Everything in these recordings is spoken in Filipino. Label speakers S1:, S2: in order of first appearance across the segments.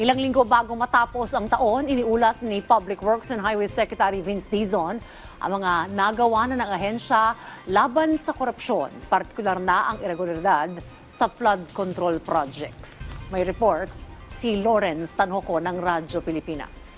S1: Ilang linggo bago matapos ang taon, iniulat ni Public Works and Highways Secretary Vince Dizon ang mga nagawa na ng ahensya laban sa korupsyon, partikular na ang irregularidad sa flood control projects. May report si Lawrence Tanhoco ng Radyo Pilipinas.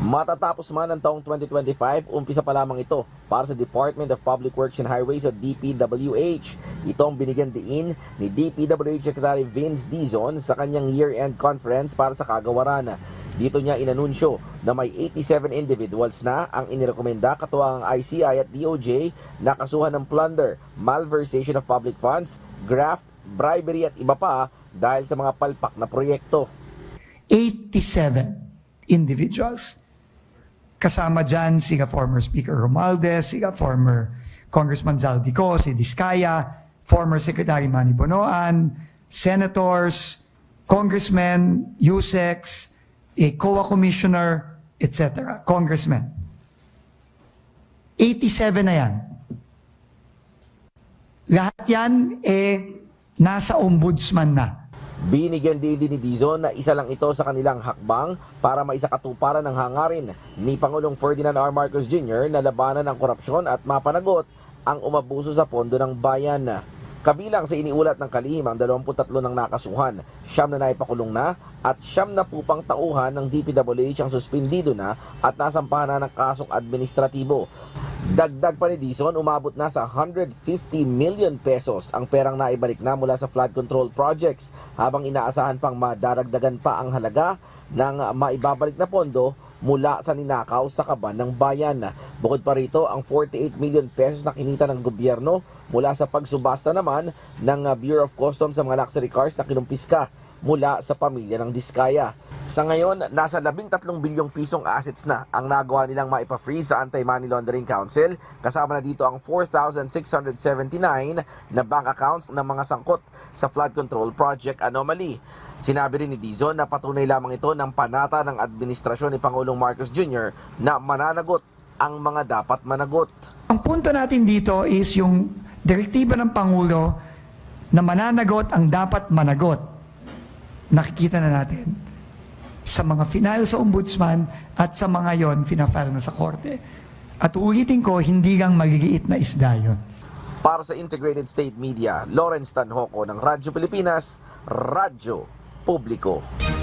S2: Matatapos man ang taong 2025, umpisa pa lamang ito para sa Department of Public Works and Highways o DPWH. Ito ang binigyan diin ni DPWH Secretary Vince Dizon sa kanyang year-end conference para sa kagawaran. Dito niya inanunsyo na may 87 individuals na ang inirekomenda katuwang ang ICI at DOJ na kasuhan ng plunder, malversation of public funds, graft, bribery at iba pa dahil sa mga palpak na proyekto.
S3: 87 individuals. Kasama dyan si former Speaker Romualdez, si former Congressman Zaldico, si Diskaya, former Secretary Manny Bonoan, senators, congressmen, USECs, COA commissioner, etc. Congressmen. 87 na yan. Lahat yan nasa ombudsman na.
S2: Binigyan din ni Dizon na isa lang ito sa kanilang hakbang para maisakatuparan ng hangarin ni Pangulong Ferdinand R. Marcos Jr. na labanan ang korupsyon at mapanagot ang umabuso sa pondo ng bayan. Kabilang sa iniulat ng kalihim ang 23 ng nakasuhan, 9 na naipakulong na at 9 na pupang tauhan ng DPWH ang suspindido na at nasampahan na ng kasong administratibo. Dagdag pa ni Dizon, umabot na sa 150 million pesos ang perang naibalik na mula sa flood control projects habang inaasahan pang madaragdagan pa ang halaga ng maibabalik na pondo mula sa ninakaw sa kaban ng bayan. Bukod pa rito ang 48 million pesos na kinita ng gobyerno mula sa pagsubasta naman ng Bureau of Customs sa mga luxury cars na kinumpiska mula sa pamilya ng Diskaya. Sa ngayon, nasa 13 bilyong pisong assets na ang nagawa nilang maipa-freeze sa Anti-Money Laundering Council. Kasama na dito ang 4,679 na bank accounts ng mga sangkot sa flood control project anomaly. Sinabi rin ni Dizon na patunay lamang ito ng panata ng administrasyon ni Pangulong Marcos Jr. na mananagot ang mga dapat managot.
S3: Ang punto natin dito is yung direktiba ng Pangulo na mananagot ang dapat managot. Nakikita na natin sa mga final sa ombudsman at sa mga yon finafile na sa korte. At ulitin ko, hindi lang maliliit na isda yun.
S2: Para sa Integrated State Media, Lawrence Tanhoco ng Radyo Pilipinas, Radyo Publiko.